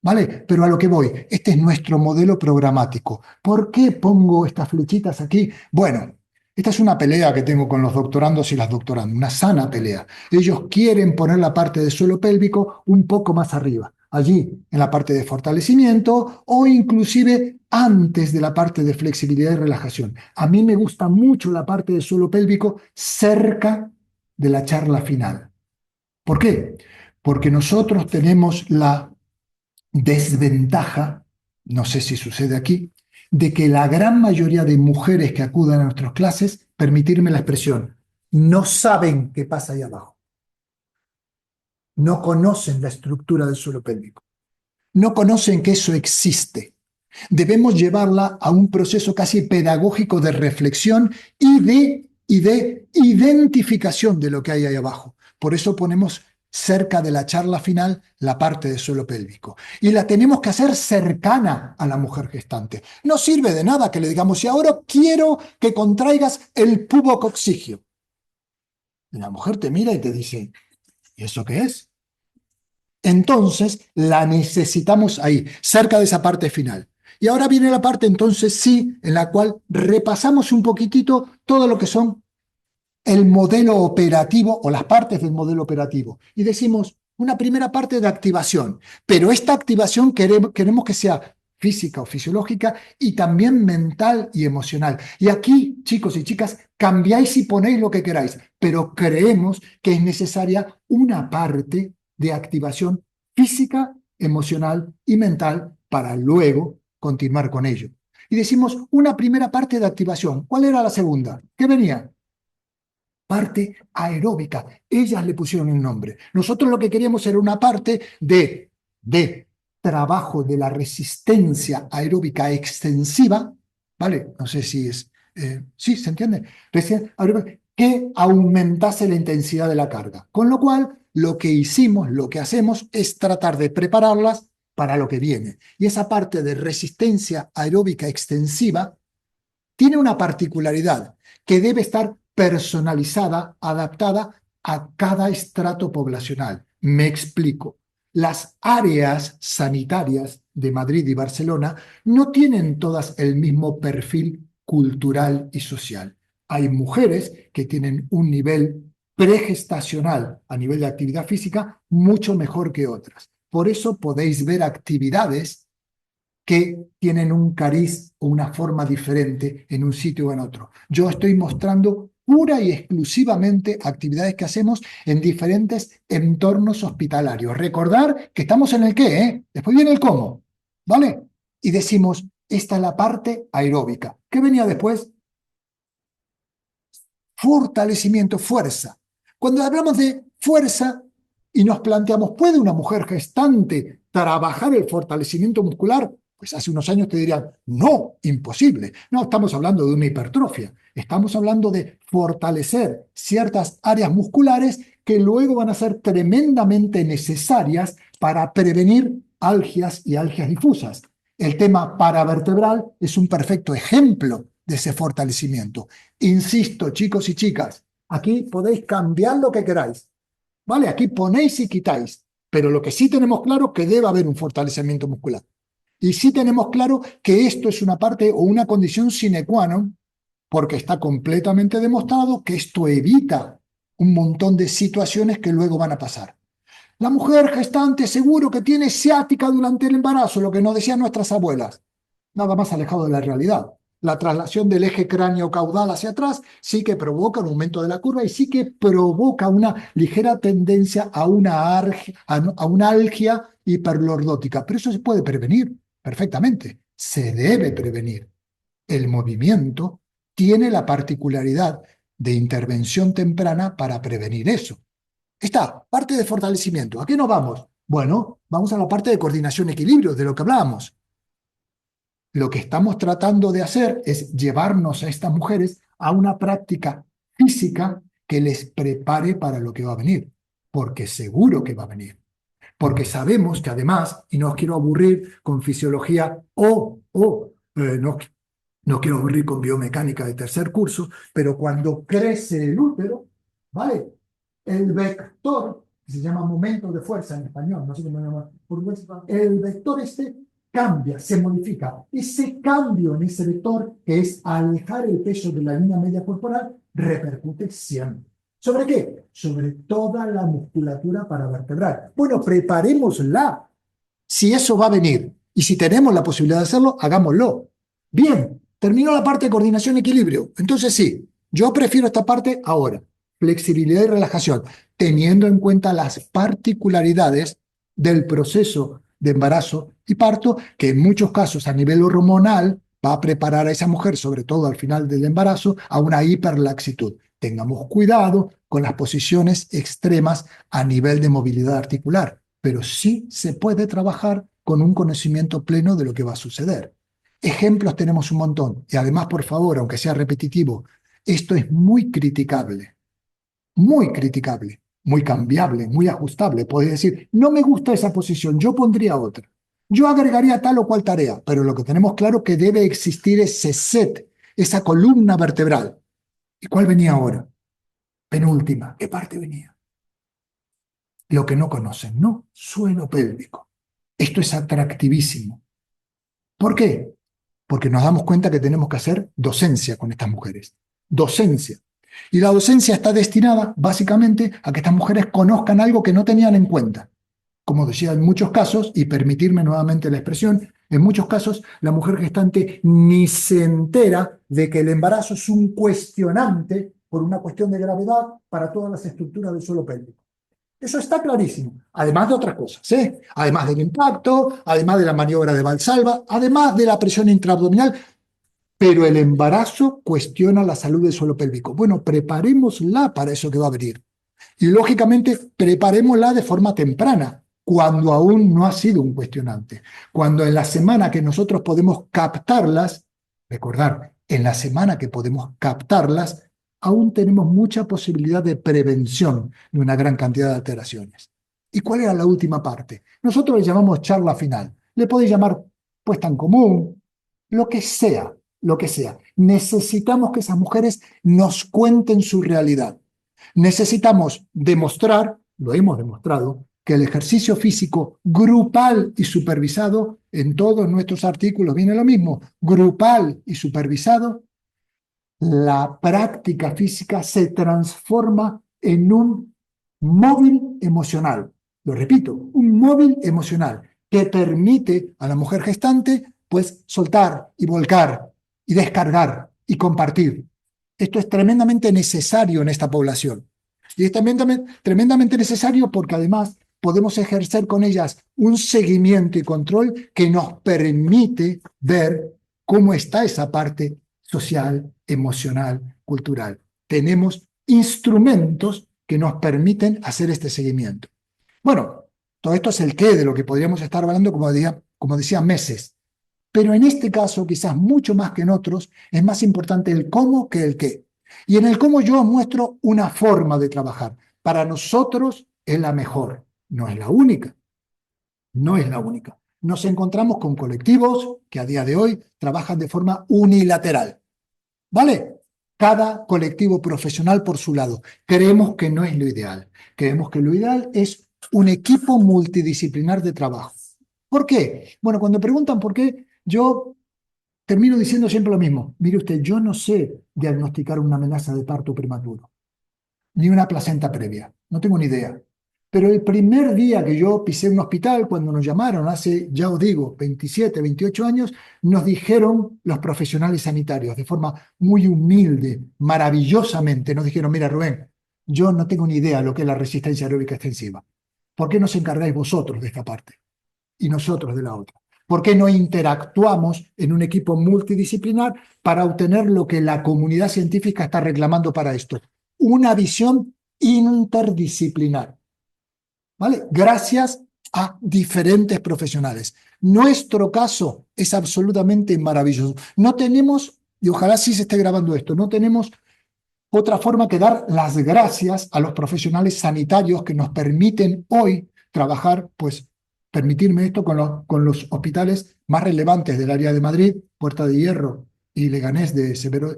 ¿Vale? Pero a lo que voy, este es nuestro modelo programático. ¿Por qué pongo estas flechitas aquí? Bueno, esta es una pelea que tengo con los doctorandos y las doctorandas, una sana pelea. Ellos quieren poner la parte del suelo pélvico un poco más arriba, allí en la parte de fortalecimiento o inclusive antes de la parte de flexibilidad y relajación. A mí me gusta mucho la parte del suelo pélvico cerca de la charla final. ¿Por qué? Porque nosotros tenemos la desventaja, no sé si sucede aquí, de que la gran mayoría de mujeres que acuden a nuestras clases, permitirme la expresión, no saben qué pasa ahí abajo, no conocen la estructura del suelo pélvico, no conocen que eso existe. Debemos llevarla a un proceso casi pedagógico de reflexión y de identificación de lo que hay ahí abajo. Por eso ponemos cerca de la charla final la parte del suelo pélvico. Y la tenemos que hacer cercana a la mujer gestante. No sirve de nada que le digamos, y ahora quiero que contraigas el pubococcigio. Y la mujer te mira y te dice, ¿y eso qué es? Entonces la necesitamos ahí, cerca de esa parte final. Y ahora viene la parte entonces sí, en la cual repasamos un poquitito todo lo que son el modelo operativo o las partes del modelo operativo. Y decimos una primera parte de activación, pero esta activación queremos que sea física o fisiológica y también mental y emocional. Y aquí, chicos y chicas, cambiáis y ponéis lo que queráis, pero creemos que es necesaria una parte de activación física, emocional y mental para luego continuar con ello. Y decimos una primera parte de activación. ¿Cuál era la segunda? ¿Qué venía? Parte aeróbica. Ellas le pusieron un nombre. Nosotros lo que queríamos era una parte de trabajo de la resistencia aeróbica extensiva, ¿vale? No sé si es... sí, ¿se entiende? Que aumentase la intensidad de la carga. Con lo cual, lo que hicimos, lo que hacemos es tratar de prepararlas para lo que viene. Y esa parte de resistencia aeróbica extensiva tiene una particularidad que debe estar personalizada, adaptada a cada estrato poblacional. Me explico. Las áreas sanitarias de Madrid y Barcelona no tienen todas el mismo perfil cultural y social. Hay mujeres que tienen un nivel pregestacional a nivel de actividad física mucho mejor que otras. Por eso podéis ver actividades que tienen un cariz o una forma diferente en un sitio o en otro. Yo estoy mostrando pura y exclusivamente actividades que hacemos en diferentes entornos hospitalarios. Recordar que estamos en el qué, ¿eh? Después viene el cómo, ¿vale? Y decimos, esta es la parte aeróbica. ¿Qué venía después? Fortalecimiento, fuerza. Cuando hablamos de fuerza y nos planteamos, ¿puede una mujer gestante trabajar el fortalecimiento muscular? Pues hace unos años te dirían, no, imposible. No, estamos hablando de una hipertrofia. Estamos hablando de fortalecer ciertas áreas musculares que luego van a ser tremendamente necesarias para prevenir algias y algias difusas. El tema paravertebral es un perfecto ejemplo de ese fortalecimiento. Insisto, chicos y chicas, aquí podéis cambiar lo que queráis, ¿vale? Aquí ponéis y quitáis, pero lo que sí tenemos claro es que debe haber un fortalecimiento muscular. Y sí tenemos claro que esto es una parte o una condición sine qua non, porque está completamente demostrado que esto evita un montón de situaciones que luego van a pasar. La mujer gestante seguro que tiene ciática durante el embarazo, lo que nos decían nuestras abuelas. Nada más alejado de la realidad. La traslación del eje cráneo-caudal hacia atrás sí que provoca un aumento de la curva y sí que provoca una ligera tendencia a una algia hiperlordótica. Pero eso se puede prevenir perfectamente. Se debe prevenir. El movimiento tiene la particularidad de intervención temprana para prevenir eso. Está, parte de fortalecimiento. ¿A qué nos vamos? Bueno, vamos a la parte de coordinación y equilibrio, de lo que hablábamos. Lo que estamos tratando de hacer es llevarnos a estas mujeres a una práctica física que les prepare para lo que va a venir, porque seguro que va a venir. Porque sabemos que además, y no os quiero aburrir con fisiología no quiero aburrir con biomecánica de tercer curso, pero cuando crece el útero, ¿vale? El vector, que se llama momento de fuerza en español, no sé cómo se llama en portugués, el vector este cambia, se modifica. Ese cambio en ese vector, que es alejar el peso de la línea media corporal, repercute siempre. ¿Sobre qué? Sobre toda la musculatura paravertebral. Bueno, preparémosla. Si eso va a venir y si tenemos la posibilidad de hacerlo, hagámoslo. Bien, terminó la parte de coordinación y equilibrio. Entonces sí, yo prefiero esta parte ahora. Flexibilidad y relajación, teniendo en cuenta las particularidades del proceso de embarazo y parto, que en muchos casos a nivel hormonal va a preparar a esa mujer, sobre todo al final del embarazo, a una hiperlaxitud. Tengamos cuidado con las posiciones extremas a nivel de movilidad articular, pero sí se puede trabajar con un conocimiento pleno de lo que va a suceder. Ejemplos tenemos un montón. Y además, por favor, aunque sea repetitivo, esto es muy criticable, muy cambiable, muy ajustable. Podéis decir, no me gusta esa posición, yo pondría otra. Yo agregaría tal o cual tarea, pero lo que tenemos claro es que debe existir ese set, esa columna vertebral. ¿Y cuál venía ahora? Penúltima. ¿Qué parte venía? Lo que no conocen, ¿no? Suelo pélvico. Esto es atractivísimo. ¿Por qué? Porque nos damos cuenta que tenemos que hacer docencia con estas mujeres. Docencia. Y la docencia está destinada básicamente a que estas mujeres conozcan algo que no tenían en cuenta. Como decía, en muchos casos, y permitirme nuevamente la expresión, en muchos casos la mujer gestante ni se entera de que el embarazo es un cuestionante por una cuestión de gravedad para todas las estructuras del suelo pélvico. Eso está clarísimo, además de otras cosas, ¿eh? Además del impacto, además de la maniobra de Valsalva, además de la presión intraabdominal, pero el embarazo cuestiona la salud del suelo pélvico. Bueno, preparémosla para eso que va a venir. Y lógicamente, preparémosla de forma temprana, cuando aún no ha sido un cuestionante. Cuando en la semana que nosotros podemos captarlas, recordar, en la semana que podemos captarlas, aún tenemos mucha posibilidad de prevención de una gran cantidad de alteraciones. ¿Y cuál era la última parte? Nosotros le llamamos charla final. Le podéis llamar puesta en común, lo que sea, lo que sea. Necesitamos que esas mujeres nos cuenten su realidad. Necesitamos demostrar, lo hemos demostrado, que el ejercicio físico grupal y supervisado, en todos nuestros artículos viene lo mismo, grupal y supervisado, la práctica física se transforma en un móvil emocional. Lo repito, un móvil emocional que permite a la mujer gestante pues soltar y volcar y descargar y compartir. Esto es tremendamente necesario en esta población. Y es tremendamente necesario porque además podemos ejercer con ellas un seguimiento y control que nos permite ver cómo está esa parte social, emocional, cultural. Tenemos instrumentos que nos permiten hacer este seguimiento. Bueno, todo esto es el qué de lo que podríamos estar hablando, como decía, meses. Pero en este caso, quizás mucho más que en otros, es más importante el cómo que el qué. Y en el cómo yo os muestro una forma de trabajar. Para nosotros es la mejor, no es la única. No es la única. Nos encontramos con colectivos que a día de hoy trabajan de forma unilateral. ¿Vale? Cada colectivo profesional por su lado. Creemos que no es lo ideal. Creemos que lo ideal es un equipo multidisciplinar de trabajo. ¿Por qué? Bueno, cuando preguntan por qué, yo termino diciendo siempre lo mismo. Mire usted, yo no sé diagnosticar una amenaza de parto prematuro, ni una placenta previa. No tengo ni idea. Pero el primer día que yo pisé un hospital, cuando nos llamaron, hace, ya os digo, 27, 28 años, nos dijeron los profesionales sanitarios, de forma muy humilde, maravillosamente, nos dijeron, mira Rubén, yo no tengo ni idea de lo que es la resistencia aeróbica extensiva. ¿Por qué no os encargáis vosotros de esta parte y nosotros de la otra? ¿Por qué no interactuamos en un equipo multidisciplinar para obtener lo que la comunidad científica está reclamando para esto? Una visión interdisciplinar. ¿Vale? Gracias a diferentes profesionales. Nuestro caso es absolutamente maravilloso. No tenemos, y ojalá sí se esté grabando esto, no tenemos otra forma que dar las gracias a los profesionales sanitarios que nos permiten hoy trabajar, pues permitirme esto con los hospitales más relevantes del área de Madrid, Puerta de Hierro y Leganés de Severo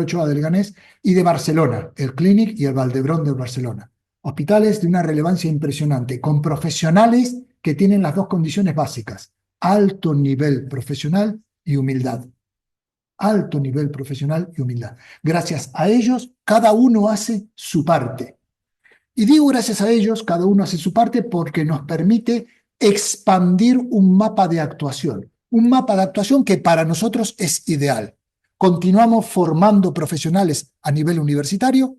Ochoa de Leganés, y de Barcelona, el Clínic y el Valdebrón de Barcelona. Hospitales de una relevancia impresionante, con profesionales que tienen las dos condiciones básicas: alto nivel profesional y humildad. Alto nivel profesional y humildad. Gracias a ellos, cada uno hace su parte. Y digo gracias a ellos, cada uno hace su parte porque nos permite expandir un mapa de actuación. Un mapa de actuación que para nosotros es ideal. Continuamos formando profesionales a nivel universitario,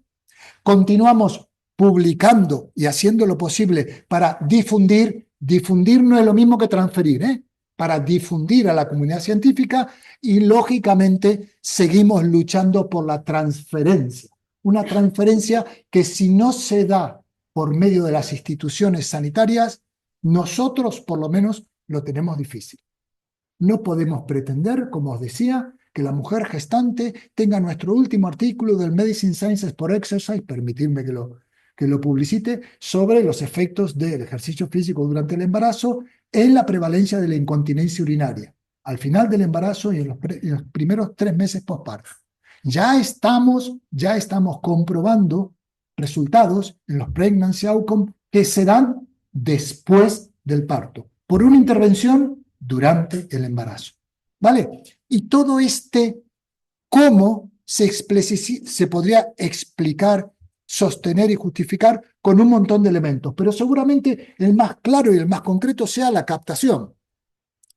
continuamos publicando y haciendo lo posible para difundir. Difundir no es lo mismo que transferir, para difundir a la comunidad científica, y lógicamente seguimos luchando por la transferencia. Una transferencia que, si no se da por medio de las instituciones sanitarias, nosotros por lo menos lo tenemos difícil. No podemos pretender, como os decía, que la mujer gestante tenga nuestro último artículo del Medicine Sciences for Exercise, permitidme que lo publicite, sobre los efectos del ejercicio físico durante el embarazo en la prevalencia de la incontinencia urinaria, al final del embarazo y en los primeros 3 meses postparto. Ya estamos comprobando resultados en los pregnancy outcomes que se dan después del parto, por una intervención durante el embarazo. ¿Vale? Y todo cómo se podría explicar, sostener y justificar con un montón de elementos, pero seguramente el más claro y el más concreto sea la captación.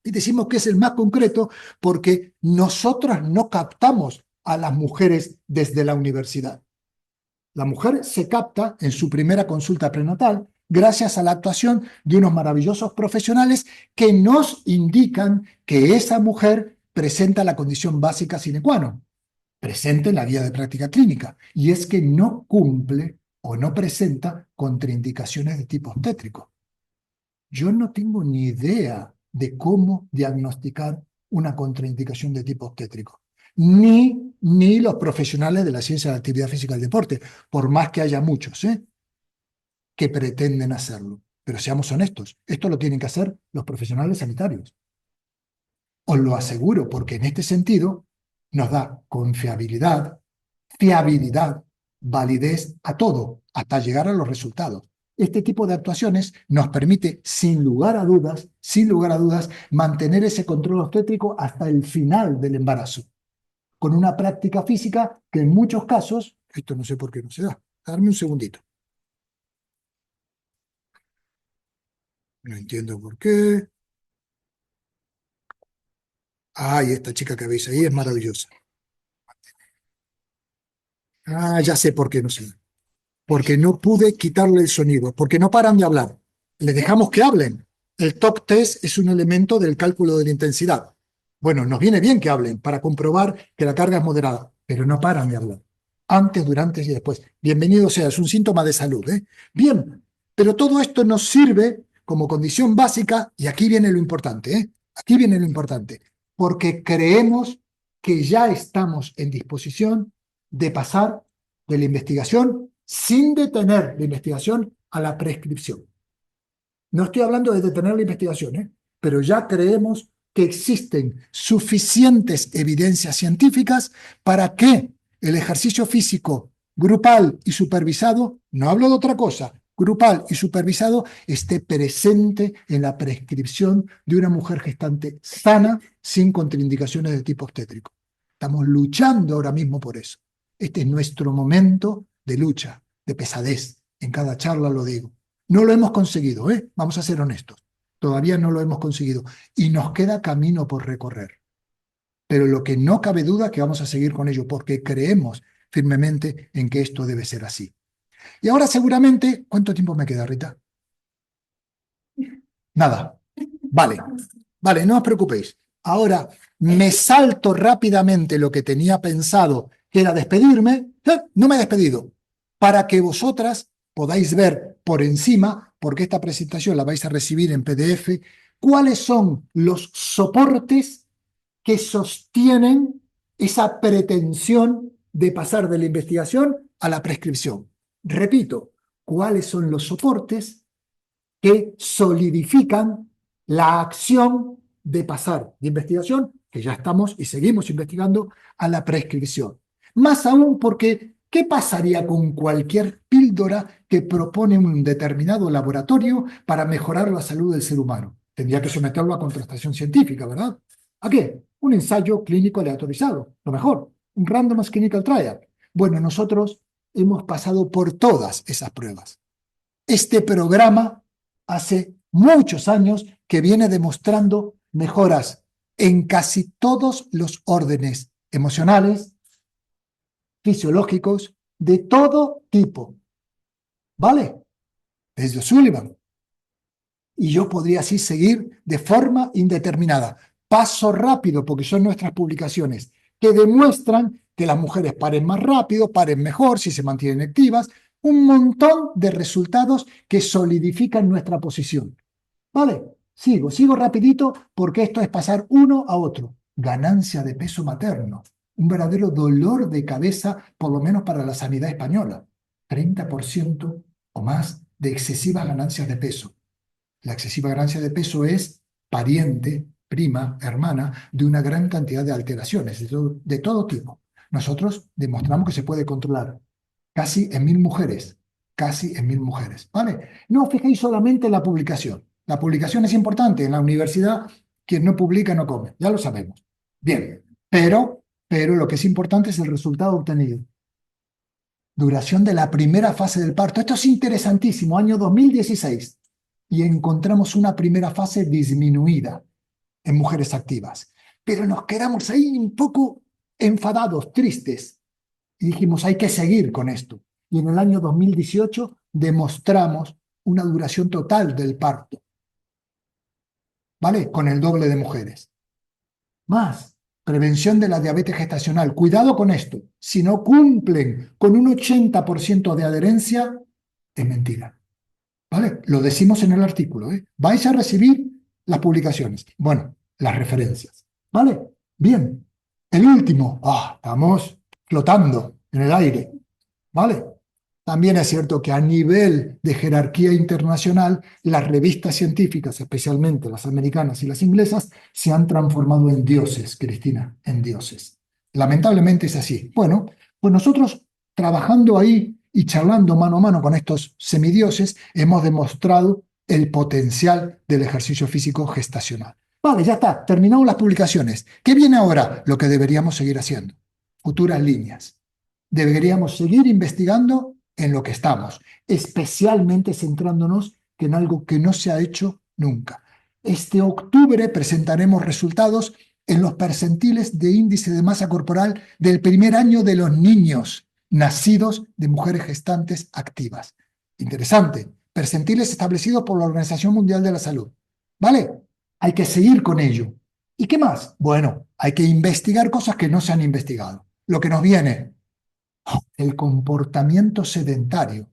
Y decimos que es el más concreto porque nosotras no captamos a las mujeres desde la universidad. La mujer se capta en su primera consulta prenatal gracias a la actuación de unos maravillosos profesionales que nos indican que esa mujer presenta la condición básica sine qua non, presente en la guía de práctica clínica, y es que no cumple o no presenta contraindicaciones de tipo obstétrico. Yo no tengo ni idea de cómo diagnosticar una contraindicación de tipo obstétrico, ni los profesionales de la ciencia de la actividad física y el deporte, por más que haya muchos que pretenden hacerlo. Pero seamos honestos, esto lo tienen que hacer los profesionales sanitarios. Os lo aseguro, porque en este sentido nos da confiabilidad, fiabilidad, validez a todo, hasta llegar a los resultados. Este tipo de actuaciones nos permite, sin lugar a dudas, mantener ese control obstétrico hasta el final del embarazo, con una práctica física que en muchos casos, esto no sé por qué no se da, darme un segundito. No entiendo por qué. Ay, esta chica que veis ahí es maravillosa. Ah, ya sé por qué no se da. Porque no pude quitarle el sonido, porque no paran de hablar. Le dejamos que hablen. El top test es un elemento del cálculo de la intensidad. Bueno, nos viene bien que hablen para comprobar que la carga es moderada, pero no paran de hablar. Antes, durante y después. Bienvenido sea, es un síntoma de salud. Bien, pero todo esto nos sirve como condición básica, y aquí viene lo importante, aquí viene lo importante, porque creemos que ya estamos en disposición de pasar de la investigación, sin detener la investigación, a la prescripción. No estoy hablando de detener la investigación, pero ya creemos que existen suficientes evidencias científicas para que el ejercicio físico grupal y supervisado, no hablo de otra cosa, grupal y supervisado, esté presente en la prescripción de una mujer gestante sana, sin contraindicaciones de tipo obstétrico. Estamos luchando ahora mismo por eso. Este es nuestro momento de lucha, de pesadez. En cada charla lo digo. No lo hemos conseguido, vamos a ser honestos. Todavía no lo hemos conseguido. Y nos queda camino por recorrer. Pero lo que no cabe duda es que vamos a seguir con ello, porque creemos firmemente en que esto debe ser así. Y ahora seguramente, ¿cuánto tiempo me queda, Rita? Nada. Vale, no os preocupéis. Ahora me salto rápidamente lo que tenía pensado, que era despedirme. No me he despedido. Para que vosotras podáis ver por encima, porque esta presentación la vais a recibir en PDF, cuáles son los soportes que sostienen esa pretensión de pasar de la investigación a la prescripción. Repito, cuáles son los soportes que solidifican la acción de pasar de investigación, que ya estamos y seguimos investigando, a la prescripción. Más aún porque, ¿qué pasaría con cualquier píldora que propone un determinado laboratorio para mejorar la salud del ser humano? Tendría que someterlo a contrastación científica, ¿verdad? ¿A qué? Un ensayo clínico aleatorizado, lo mejor, un randomized clinical trial. Bueno, nosotros hemos pasado por todas esas pruebas. Este programa hace muchos años que viene demostrando mejoras en casi todos los órdenes emocionales, fisiológicos, de todo tipo. ¿Vale? Desde Sullivan. Y yo podría así seguir de forma indeterminada. Paso rápido, porque son nuestras publicaciones, que demuestran que las mujeres paren más rápido, paren mejor, si se mantienen activas, un montón de resultados que solidifican nuestra posición. ¿Vale? Sigo rapidito, porque esto es pasar uno a otro. Ganancia de peso materno. Un verdadero dolor de cabeza, por lo menos para la sanidad española. 30% o más de excesivas ganancias de peso. La excesiva ganancia de peso es pariente, prima, hermana de una gran cantidad de alteraciones de todo tipo. Nosotros demostramos que se puede controlar casi en 1000 mujeres, ¿vale? No os fijéis solamente en la publicación. La publicación es importante. En la universidad, quien no publica no come, ya lo sabemos. Bien, pero lo que es importante es el resultado obtenido. Duración de la primera fase del parto. Esto es interesantísimo, año 2016. Y encontramos una primera fase disminuida en mujeres activas. Pero nos quedamos ahí un poco enfadados, tristes. Y dijimos, hay que seguir con esto. Y en el año 2018 demostramos una duración total del parto. ¿Vale? Con el doble de mujeres. Más, prevención de la diabetes gestacional. Cuidado con esto. Si no cumplen con un 80% de adherencia, es mentira. ¿Vale? Lo decimos en el artículo, ¿eh? Vais a recibir las publicaciones. Bueno, las referencias. ¿Vale? Bien. El último. Estamos flotando en el aire. ¿Vale? También es cierto que a nivel de jerarquía internacional, las revistas científicas, especialmente las americanas y las inglesas, se han transformado en dioses, Cristina, en dioses. Lamentablemente es así. Bueno, pues nosotros trabajando ahí y charlando mano a mano con estos semidioses, hemos demostrado el potencial del ejercicio físico gestacional. Vale, ya está, terminamos las publicaciones. ¿Qué viene ahora? Lo que deberíamos seguir haciendo. Futuras líneas. Deberíamos seguir investigando en lo que estamos, especialmente centrándonos en algo que no se ha hecho nunca. Este octubre presentaremos resultados en los percentiles de índice de masa corporal del primer año de los niños nacidos de mujeres gestantes activas. Interesante. Percentiles establecidos por la Organización Mundial de la Salud. ¿Vale? Hay que seguir con ello. ¿Y qué más? Bueno, hay que investigar cosas que no se han investigado. Lo que nos viene, el comportamiento sedentario.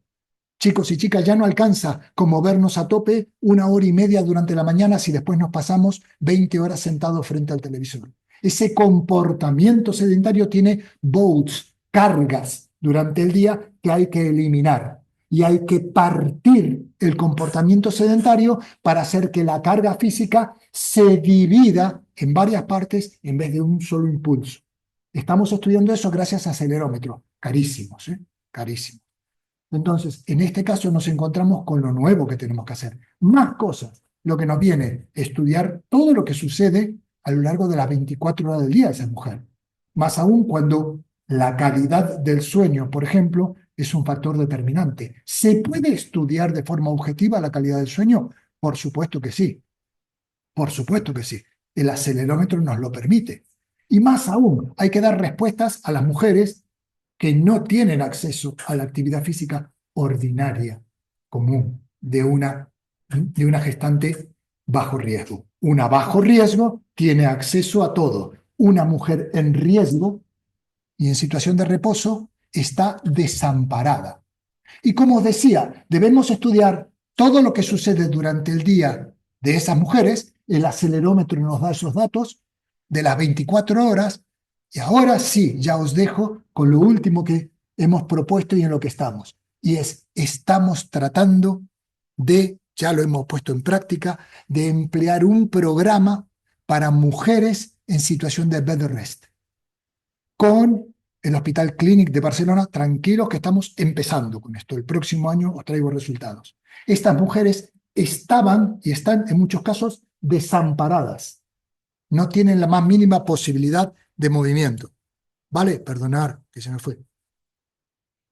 Chicos y chicas, ya no alcanza con movernos a tope 1 hora y media durante la mañana si después nos pasamos 20 horas sentados frente al televisor. Ese comportamiento sedentario tiene votes, cargas durante el día que hay que eliminar. Y hay que partir el comportamiento sedentario para hacer que la carga física se divida en varias partes en vez de un solo impulso. Estamos estudiando eso gracias a acelerómetros, carísimos, carísimos. Entonces, en este caso nos encontramos con lo nuevo que tenemos que hacer. Más cosas. Lo que nos viene estudiar todo lo que sucede a lo largo de las 24 horas del día de esa mujer. Más aún cuando la calidad del sueño, por ejemplo, es un factor determinante. ¿Se puede estudiar de forma objetiva la calidad del sueño? Por supuesto que sí. Por supuesto que sí. El acelerómetro nos lo permite. Y más aún, hay que dar respuestas a las mujeres que no tienen acceso a la actividad física ordinaria, común, de una gestante bajo riesgo. Una bajo riesgo tiene acceso a todo. Una mujer en riesgo y en situación de reposo está desamparada. Y como os decía, debemos estudiar todo lo que sucede durante el día de esas mujeres. El acelerómetro nos da esos datos de las 24 horas. Y ahora sí, ya os dejo con lo último que hemos propuesto y en lo que estamos. Y estamos tratando de, ya lo hemos puesto en práctica, de emplear un programa para mujeres en situación de bed rest con el Hospital Clínic de Barcelona. Tranquilos que estamos empezando con esto. El próximo año os traigo resultados. Estas mujeres estaban y están en muchos casos desamparadas. No tienen la más mínima posibilidad de movimiento. ¿Vale? Perdonar que se me fue.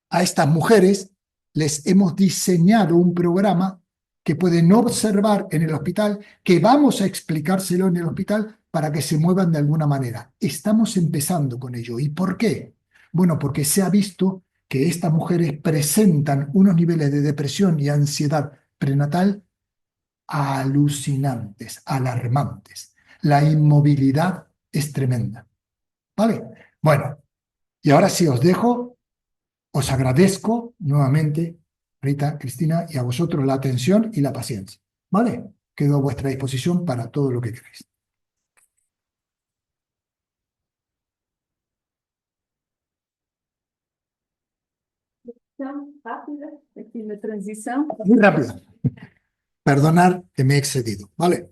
A estas mujeres les hemos diseñado un programa que pueden observar en el hospital, que vamos a explicárselo en el hospital para que se muevan de alguna manera. Estamos empezando con ello. ¿Y por qué? Bueno, porque se ha visto que estas mujeres presentan unos niveles de depresión y ansiedad prenatal alucinantes, alarmantes. La inmovilidad es tremenda. ¿Vale? Bueno, y ahora sí os dejo. Os agradezco nuevamente, Rita, Cristina, y a vosotros la atención y la paciencia. ¿Vale? Quedo a vuestra disposición para todo lo que queráis. Então, rápida, aqui na transição. Muy rápido. Perdonar que me he excedido. ¿Vale?